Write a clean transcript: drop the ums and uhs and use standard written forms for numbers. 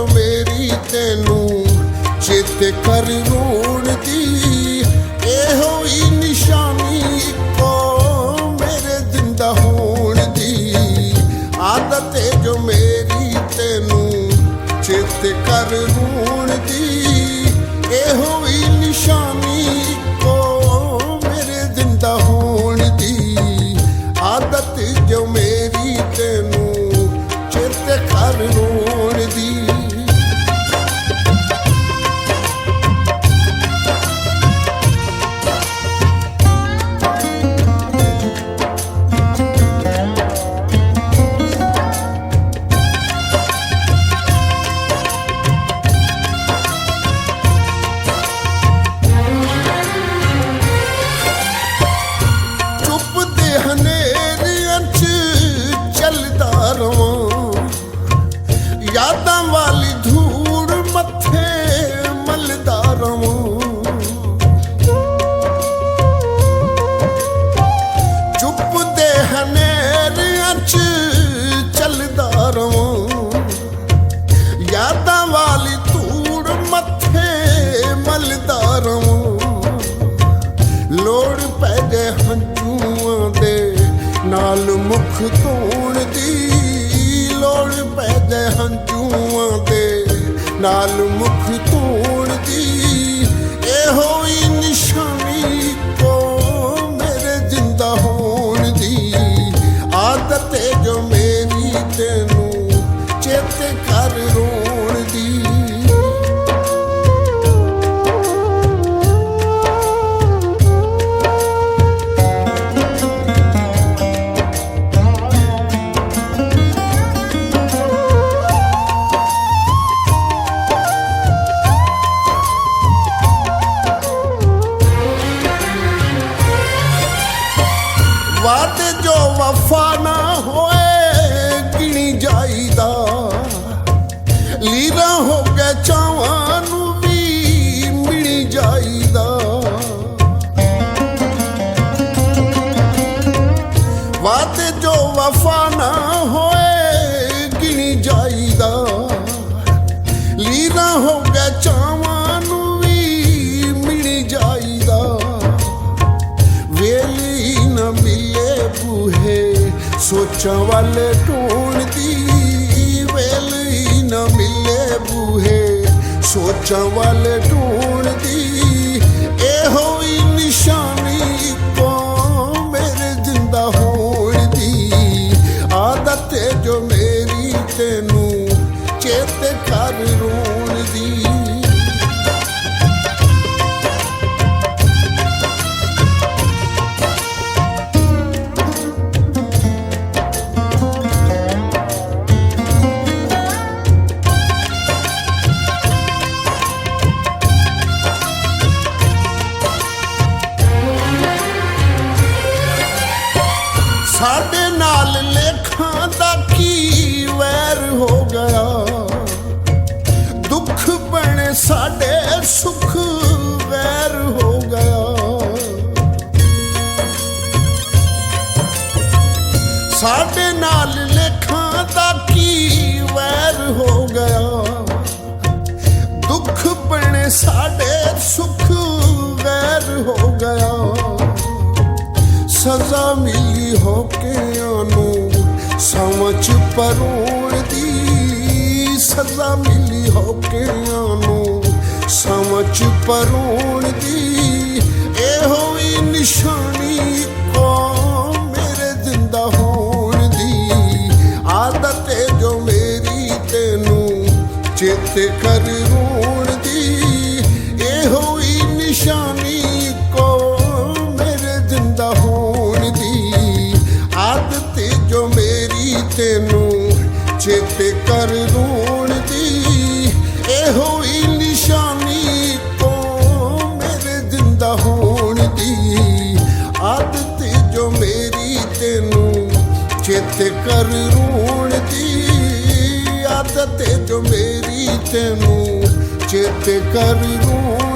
ਜੋ ਮੇਰੀ ਤੈਨੂੰ ਚੇਤੇ ਕਰ ਰੋਣ ਦੀ। ਇਹੋ ਹੀ ਨਿਸ਼ਾਨੀ ਇੱਕੋ ਮੇਰੇ ਜ਼ਿੰਦਾ ਹੋਣ ਦੀ। ਆਦਤ ਏ ਜੋ ਮੇਰੀ ਤੈਨੂੰ ਚੇਤੇ ਕਰ ਰੋਣ ਦੀ। ਇਹੋ ਹੀ ਨਿਸ਼ਾਨੀ ਇੱਕੋ ਮੇਰੇ ਜ਼ਿੰਦਾ ਹੋਣ ਦੀ। ਆਦਤ ਜੋ ਮੇਰੀ ਤੈਨੂੰ ਚੇਤੇ ਕਰ ਰੋਣ ਦੀ। ਯਾਦਾਂ ਵਾਲੀ ਧੂੜ ਮੱਥੇ ਮਲਦਾ ਰਵਾਂ। ਚੁੱਪ ਦੇ ਹਨੇਰਿਆਂ 'ਚ ਚੱਲਦਾ ਰਵਾਂ। ਯਾਦਾਂ ਵਾਲੀ ਧੂੜ ਮੱਥੇ ਮਲਦਾ ਰਵਾਂ। ਲੋੜ ਪੈ ਜਾਏ ਹੰਝੂਆਂ ਦੇ ਨਾਲ ਮੁਖ ਧੋਣ ਦੀ। ਲੋੜ ਪੈ ਜਾਏ ਹੰਝੂਆਂ ਦੇ ਨਾਲ ਮੁਖ ਧੋਣ ਦੀ। ਇਹੋ ਹੀ ਨਿਸ਼ਾਨੀ ਕੋ ਮੇਰੇ ਜ਼ਿੰਦਾ ਹੋਣ ਦੀ। ਆਦਤ ਏ ਜੋ ਮੇਰੀ ਤੈਨੂੰ ਚੇਤੇ ਕਰ ਰੋਣ ਦੀ। ਵਾਦੇ ਜੋ ਵਫਾ ਨਾ ਹੋਏ ਗਿਣੀ ਜਾਈਦਾ। ਲੀਰਾਂ ਹੋ ਗਏ ਚਾਵਾਂ ਨੂੰ ਵੀ ਮਿਣੀ ਜਾਈਦਾ। ਵਾਦੇ ਜੋ ਵਫਾ ਨਾ ਹੋਏ ਗਿਣੀ ਜਾਈਦਾ। ਲੀਰਾਂ ਹੋ ਗਏ ਚਾਵਾਂ ਨੂੰ ਵੀ ਮਿਣੀ ਜਾਈਦਾ। ਵੇਲੀ ਨਾ ਮਿਲੇ ਬੂਹੇ ਸੋਚਾਂ ਵਾਲੇ ਢੂੰਡ ਦੀ। ਵੇਲੀ ਨਾ ਮਿਲੇ ਬੂਹੇ ਸੋਚਾਂ ਵਾਲੇ ਢੂੰਡ ਦੀ। ਇਹੋ ਹੀ ਨਿਸ਼ਾਨੀ ਕੋ ਮੇਰੇ ਜ਼ਿੰਦਾ ਹੋਣ ਦੀ। ਆਦਤ ਏ ਜੋ ਮੇਰੀ ਤੈਨੂੰ ਚੇਤੇ ਕਰ ਰੋਣ ਦੀ। ਸਾਡੇ ਨਾਲ ਲੇਖਾਂ ਦਾ ਕੀ ਵੈਰ ਹੋ ਗਿਆ। ਦੁੱਖ ਬਣੇ ਸਾਡੇ ਸੁੱਖ ਵੈਰ ਹੋ ਗਿਆ। ਸਾਡੇ ਨਾਲ ਲੇਖਾਂ ਦਾ ਕੀ ਵੈਰ ਹੋ ਗਿਆ। ਦੁੱਖ ਬਣੇ ਸਾਡੇ ਸੁੱਖ ਵੈਰ ਹੋ ਗਿਆ। ਸਜ਼ਾ ਮਿਲੀ ਹੋਕਿਆਂ ਨੂੰ ਸਮਝ ਪਰੋਣ ਦੀ। ਸਜ਼ਾ ਮਿਲੀ ਹੋਕਿਆਂ ਨੂੰ ਸਮਝ ਪਰੋਣ ਦੀ। ਇਹੋ ਹੀ ਨਿਸ਼ਾਨੀ ਕੋ ਮੇਰੇ ਜ਼ਿੰਦਾ ਹੋਣ ਦੀ। ਆਦਤ ਏ ਜੋ ਮੇਰੀ ਤੈਨੂੰ ਚੇਤੇ ਕਰ ਰੋਣ ਦੀ। ਇਹੋ ਹੀ ਨਿਸ਼ਾਨੀ ਕੋ ਮੇਰੇ ਜ਼ਿੰਦਾ ਹੋਣ ਦੀ। ਆਦਤ ਏ ਜੋ ਮੇਰੀ ਤੈਨੂੰ ਚੇਤੇ ਕਰ ਰੋਣ ਦੀ। ਇਹੋ ਹੀ ਨਿਸ਼ਾਨੀ ਕੋ ਮੇਰੇ ਜ਼ਿੰਦਾ ਹੋਣ ਦੀ। ਆਦਤ ਏ ਜੋ ਮੇਰੀ ਤੈਨੂੰ ਚੇਤੇ ਕਰ ਰੋਣ ਦੀ। ਆਦਤ ਏ ਜੋ ਮੇਰੀ ਤੈਨੂੰ ਚੇਤੇ ਕਰ ਰੋਣ